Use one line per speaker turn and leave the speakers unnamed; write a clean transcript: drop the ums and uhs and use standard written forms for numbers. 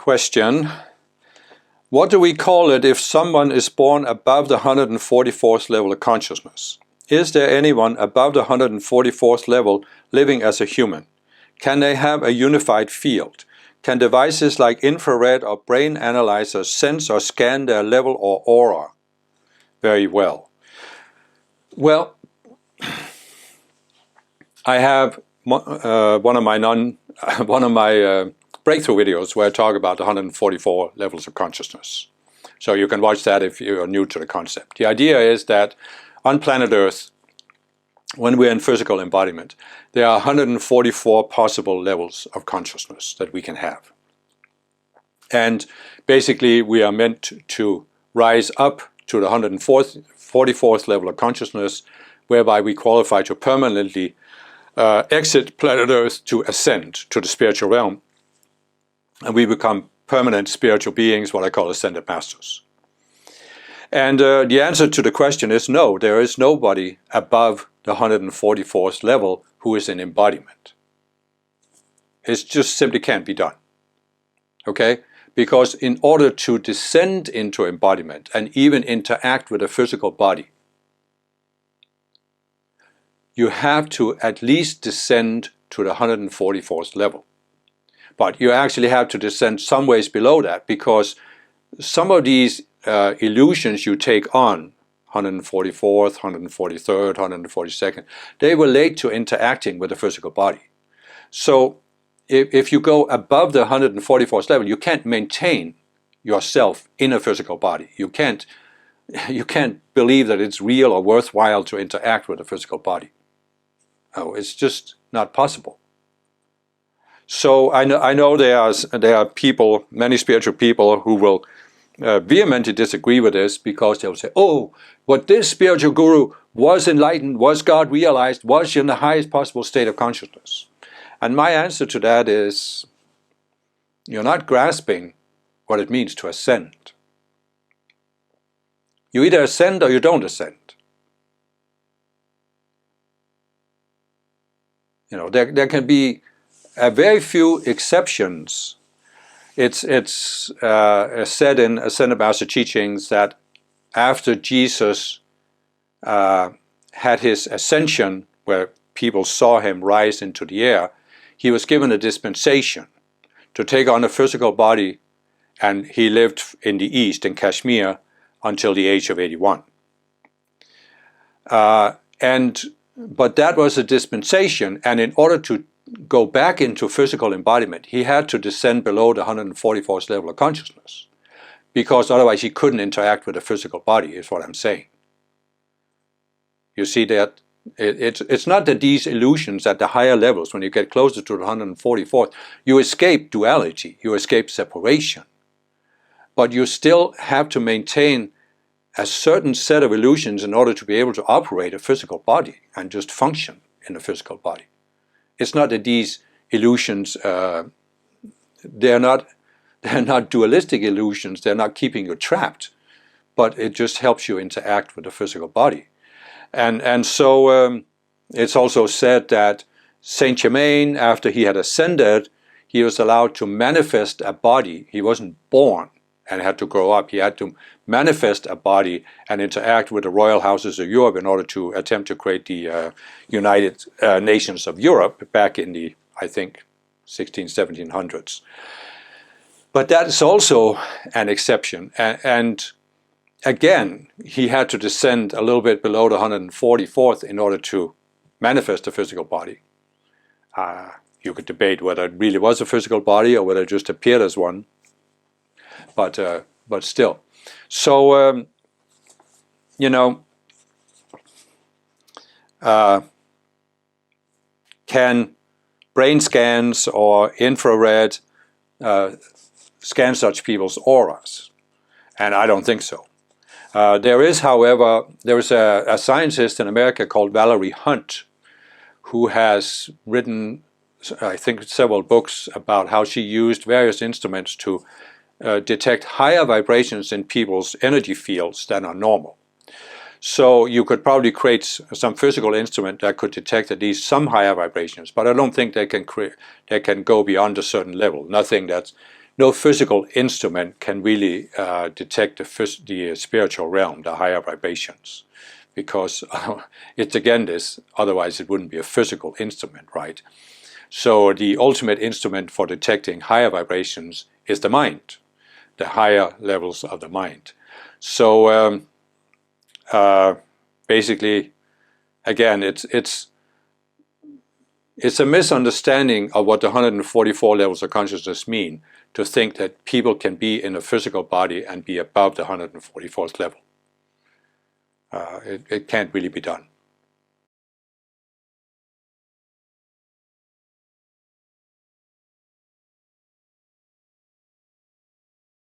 question. What do we call it if someone is born above the 144th level of consciousness? Is there anyone above the 144th level living as a human? Can they have a unified field? Can devices like infrared or brain analyzers sense or scan their level or aura? Very well. Well, I have one of my breakthrough videos where I talk about the 144 levels of consciousness. So you can watch that if you are new to the concept. The idea is that on planet Earth, when we're in physical embodiment, there are 144 possible levels of consciousness that we can have. And basically we are meant to rise up to the 144th level of consciousness, whereby we qualify to permanently exit planet Earth to ascend to the spiritual realm. And we become permanent spiritual beings, what I call ascended masters. And the answer to the question is no, there is nobody above the 144th level who is in embodiment. It just simply can't be done. Okay? Because in order to descend into embodiment and even interact with a physical body, you have to at least descend to the 144th level. But you actually have to descend some ways below that, because some of these illusions you take on, 144th, 143rd, 142nd, they relate to interacting with the physical body. So if you go above the 144th level, you can't maintain yourself in a physical body. You can't believe that it's real or worthwhile to interact with a physical body. No, it's just not possible. So I know there are people, many spiritual people, who will vehemently disagree with this, because they'll say, oh, what this spiritual guru was enlightened, was God realized, was in the highest possible state of consciousness. And my answer to that is, you're not grasping what it means to ascend. You either ascend or you don't ascend. You know, there can be very few exceptions. It's said in Ascended Master teachings that after Jesus had his ascension, where people saw him rise into the air, he was given a dispensation to take on a physical body, and he lived in the East, in Kashmir, until the age of 81. But that was a dispensation, and in order to go back into physical embodiment, he had to descend below the 144th level of consciousness, because otherwise he couldn't interact with a physical body, is what I'm saying. You see that it's not that these illusions at the higher levels, when you get closer to the 144th, you escape duality, you escape separation, but you still have to maintain a certain set of illusions in order to be able to operate a physical body and just function in a physical body. It's not that these illusions, they're not dualistic illusions, they're not keeping you trapped, but it just helps you interact with the physical body. And so it's also said that Saint Germain, after he had ascended, he was allowed to manifest a body. He wasn't born and had to grow up. He had to manifest a body and interact with the royal houses of Europe in order to attempt to create the United Nations of Europe back in the, I think, 1700s. But that is also an exception. And again, he had to descend a little bit below the 144th in order to manifest a physical body. You could debate whether it really was a physical body or whether it just appeared as one. But still. So, you know, can brain scans or infrared scan such people's auras? And I don't think so. There is, however, there is a scientist in America called Valerie Hunt, who has written, I think, several books about how she used various instruments to detect higher vibrations in people's energy fields than are normal. So you could probably create some physical instrument that could detect at least some higher vibrations, but I don't think they can go beyond a certain level. Nothing that no physical instrument can really detect the spiritual realm, the higher vibrations, because it's again this, otherwise it wouldn't be a physical instrument, right? So the ultimate instrument for detecting higher vibrations is the mind, the higher levels of the mind. So basically, again, it's a misunderstanding of what the 144 levels of consciousness mean, to think that people can be in a physical body and be above the 144th level. It can't really be done.